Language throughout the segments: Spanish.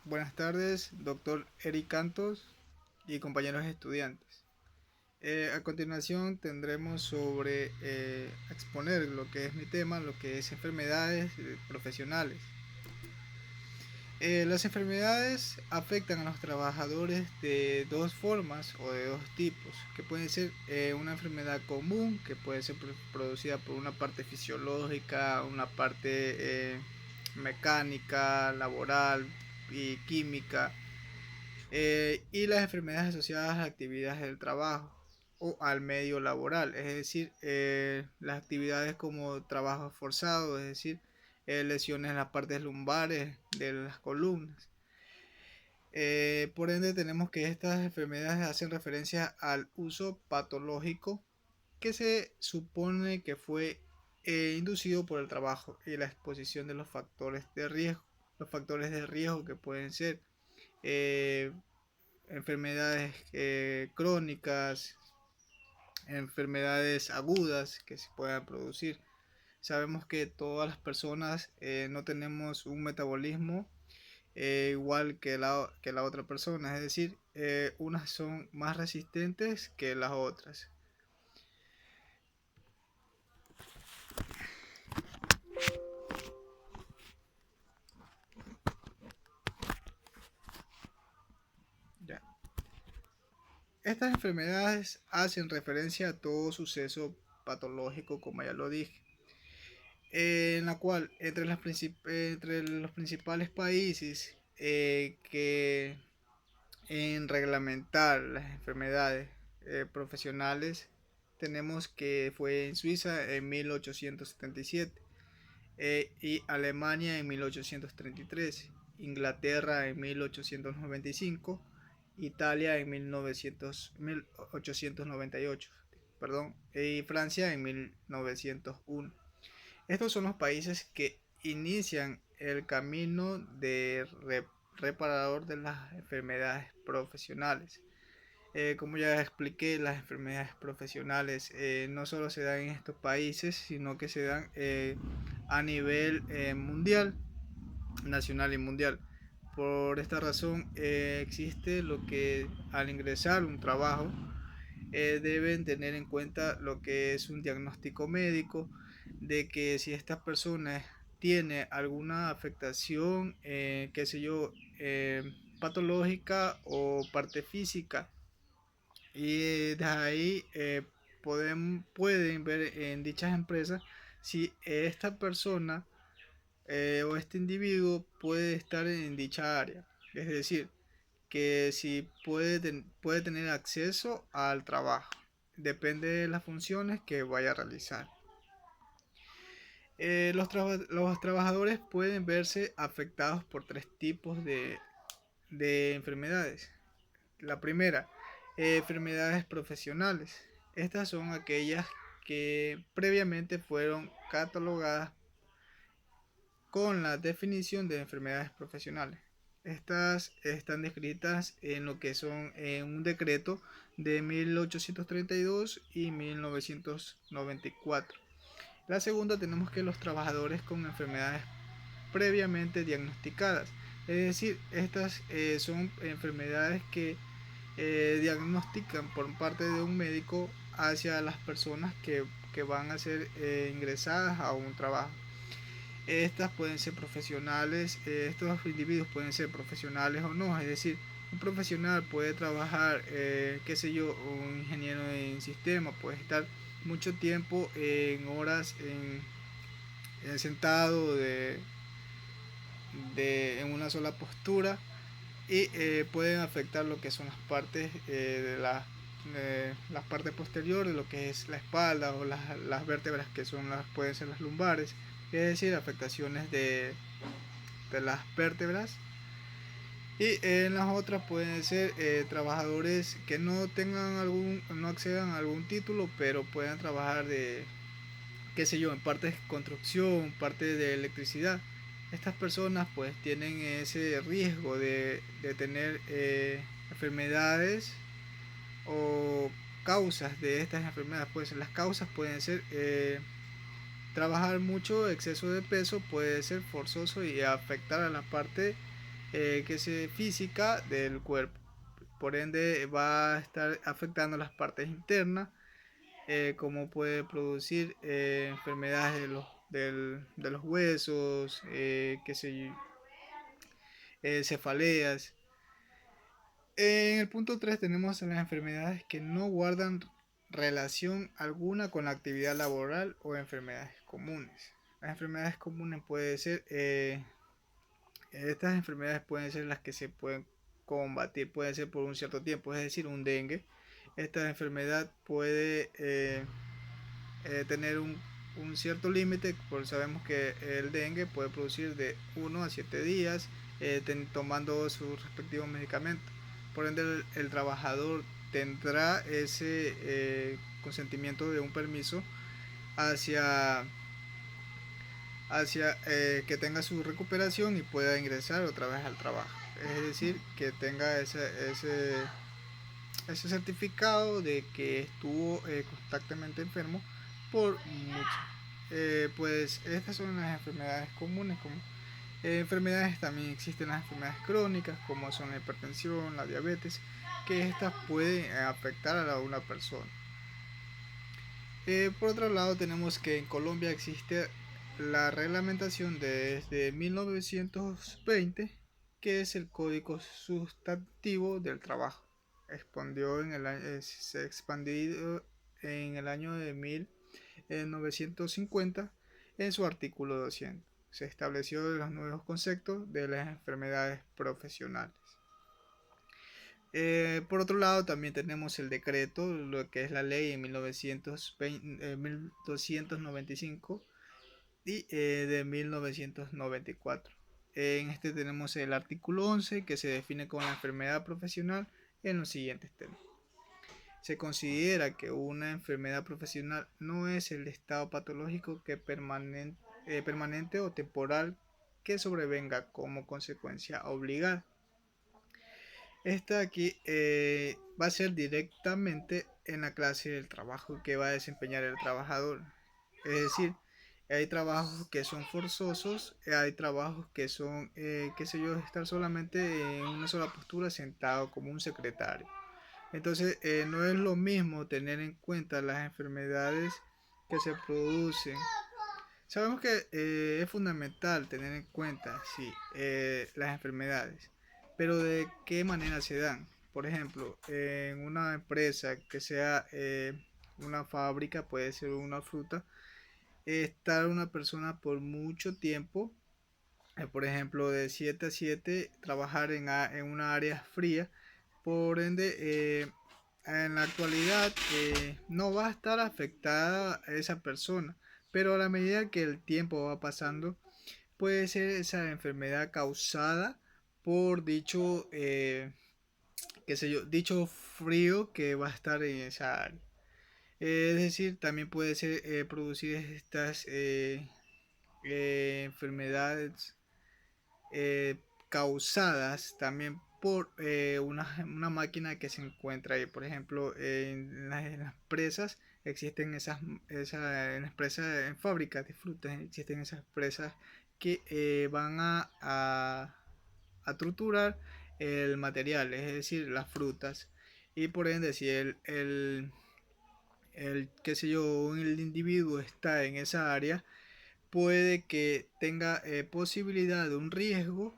Buenas tardes, doctor Eric Cantos y compañeros estudiantes. A continuación tendremos sobre exponer lo que es mi tema, lo que es enfermedades profesionales. Las enfermedades afectan a los trabajadores de dos formas o de dos tipos, que pueden ser una enfermedad común, que puede ser producida por una parte fisiológica, una parte mecánica, laboral y química, y las enfermedades asociadas a actividades del trabajo o al medio laboral, es decir, las actividades como trabajo forzado, es decir, lesiones en las partes lumbares de las columnas. Por ende, tenemos que estas enfermedades hacen referencia al uso patológico que se supone que fue inducido por el trabajo y la exposición de los factores de riesgo. Los factores de riesgo que pueden ser eh, enfermedades crónicas, enfermedades agudas que se puedan producir. Sabemos que todas las personas no tenemos un metabolismo igual que la otra persona, es decir, unas son más resistentes que las otras. Ya. Estas enfermedades hacen referencia a todo suceso patológico, como ya lo dije, en la cual entre los principales países que en reglamentar las enfermedades profesionales tenemos que fue en Suiza en 1877 y Alemania en 1833, Inglaterra en 1895, Italia en 1898, perdón, y Francia en 1901. Estos son los países que inician el camino de reparador de las enfermedades profesionales. Como ya expliqué, las enfermedades profesionales no solo se dan en estos países, sino que se dan a nivel mundial, nacional y mundial. Por esta razón existe lo que al ingresar un trabajo deben tener en cuenta lo que es un diagnóstico médico, de que si esta persona tiene alguna afectación, qué sé yo, patológica o parte física, y de ahí pueden ver en dichas empresas si esta persona o este individuo puede estar en dicha área. Es decir, que si puede tener acceso al trabajo. Depende de las funciones que vaya a realizar. Los trabajadores pueden verse afectados por tres tipos de enfermedades. La primera, enfermedades profesionales. Estas son aquellas que previamente fueron catalogadas con la definición de enfermedades profesionales. Estas están descritas en lo que son en un decreto de 1832 y 1994. La segunda, tenemos que los trabajadores con enfermedades previamente diagnosticadas. Es decir, estas son enfermedades que diagnostican por parte de un médico hacia las personas que van a ser ingresadas a un trabajo. Estas pueden ser profesionales, estos individuos pueden ser profesionales o no, es decir, un profesional puede trabajar, qué sé yo, un ingeniero en sistema puede estar mucho tiempo en horas sentado en una sola postura y pueden afectar lo que son las partes las partes posteriores, lo que es la espalda o las vértebras que son pueden ser las lumbares, es decir, afectaciones de las vértebras. Y en las otras pueden ser trabajadores que no accedan a algún título, pero puedan trabajar de, qué sé yo, en partes de construcción, parte de electricidad. Estas personas pues tienen ese riesgo de tener enfermedades o causas de estas enfermedades. Pues las causas pueden ser trabajar mucho, exceso de peso puede ser forzoso y afectar a la parte física del cuerpo. Por ende va a estar afectando las partes internas, como puede producir enfermedades de los huesos, cefaleas. En el punto 3 tenemos las enfermedades que no guardan relación alguna con la actividad laboral o enfermedades comunes. Las enfermedades comunes pueden ser, estas enfermedades pueden ser las que se pueden combatir, pueden ser por un cierto tiempo, es decir, un dengue. Esta enfermedad puede tener un cierto límite, porque sabemos que el dengue puede producir de 1 a 7 días tomando sus respectivos medicamentos. Por ende, el trabajador tendrá ese consentimiento de un permiso hacia, hacia que tenga su recuperación y pueda ingresar otra vez al trabajo. Es decir, que tenga ese certificado de que estuvo constantemente enfermo por mucho. Pues estas son las enfermedades comunes. Como enfermedades también existen las enfermedades crónicas, como son la hipertensión, la diabetes, que estas pueden afectar a una persona. Por otro lado, tenemos que en Colombia existe la reglamentación desde 1920, que es el Código Sustantivo del Trabajo. Se expandió en el año de 1950 en su artículo 200. Se estableció los nuevos conceptos de las enfermedades profesionales. Por otro lado, también tenemos el decreto, lo que es la ley en 1295 y de 1994. En este tenemos el artículo 11 que se define como la enfermedad profesional en los siguientes temas. Se considera que una enfermedad profesional no es el estado patológico permanente o temporal que sobrevenga como consecuencia obligada. Esta aquí va a ser directamente en la clase del trabajo que va a desempeñar el trabajador. Es decir, hay trabajos que son forzosos, hay trabajos que son, qué sé yo, estar solamente en una sola postura sentado como un secretario. Entonces, no es lo mismo tener en cuenta las enfermedades que se producen. Sabemos que es fundamental tener en cuenta, sí, las enfermedades, pero de qué manera se dan. Por ejemplo, en una empresa que sea una fábrica, puede ser una fruta, estar una persona por mucho tiempo, por ejemplo, de 7 a 7, trabajar en una área fría, por ende, en la actualidad no va a estar afectada esa persona, pero a la medida que el tiempo va pasando, puede ser esa enfermedad causada por qué sé yo, dicho frío que va a estar en esa área. Es decir, también puede ser producir estas enfermedades eh, causadas también por una máquina que se encuentra ahí. Por ejemplo, en las presas existen en las presas, en fábricas de frutas, existen esas presas que van a triturar el material, es decir, las frutas. Y por ende, si qué sé yo, el individuo está en esa área, puede que tenga posibilidad de un riesgo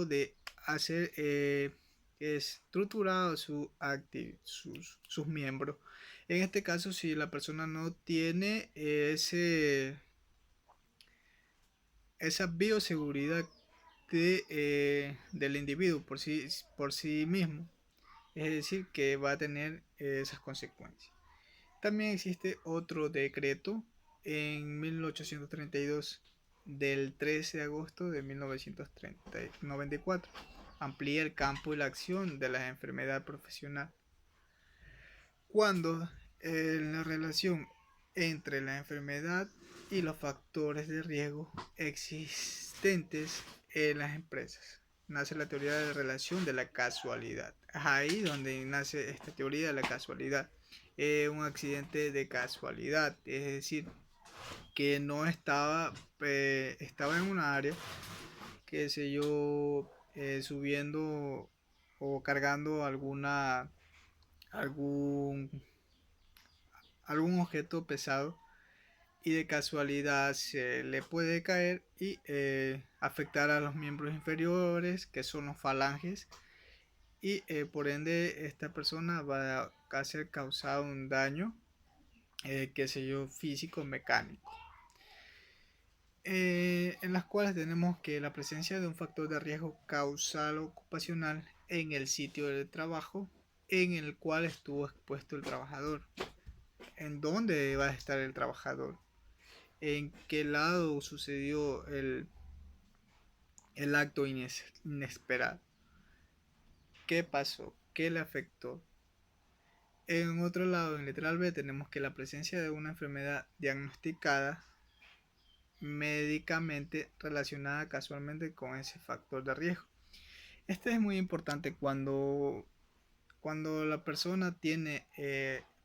de hacer estructurado sus miembros. En este caso, si la persona no tiene esa bioseguridad del individuo por sí mismo, es decir, que va a tener esas consecuencias. También existe otro decreto en 1832 del 13 de agosto de 1994. Amplía el campo y la acción de la enfermedad profesional. Cuando la relación entre la enfermedad y los factores de riesgo existentes en las empresas. Nace la teoría de la relación de la casualidad. Es ahí donde nace esta teoría de la casualidad. Un accidente de casualidad, es decir, que no estaba, estaba en una área qué sé yo, subiendo o cargando algún, algún objeto pesado y de casualidad se le puede caer y afectar a los miembros inferiores, que son los falanges, y por ende esta persona va a ser causado un daño, qué sé yo, físico, mecánico. En las cuales tenemos que la presencia de un factor de riesgo causal ocupacional en el sitio de trabajo en el cual estuvo expuesto el trabajador. ¿En dónde va a estar el trabajador? ¿En qué lado sucedió el acto inesperado? ¿Qué pasó? ¿Qué le afectó? En otro lado, en letra B, tenemos que la presencia de una enfermedad diagnosticada médicamente relacionada casualmente con ese factor de riesgo. Este es muy importante cuando la persona tiene,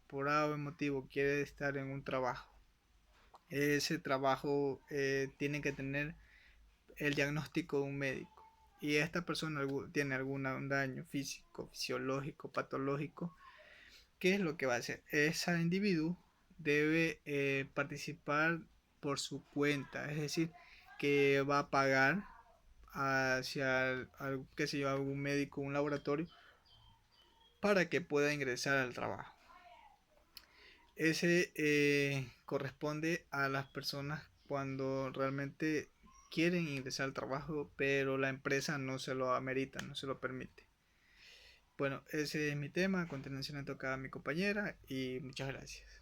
por algún motivo, quiere estar en un trabajo. Ese trabajo tiene que tener el diagnóstico de un médico. Y esta persona tiene algún daño físico, fisiológico, patológico. ¿Qué es lo que va a hacer? Ese individuo debe participar por su cuenta, es decir, que va a pagar hacia qué sé yo, algún médico, un laboratorio, para que pueda ingresar al trabajo. Ese corresponde a las personas cuando realmente quieren ingresar al trabajo, pero la empresa no se lo amerita, no se lo permite. Bueno, ese es mi tema. A continuación le toca a mi compañera y muchas gracias.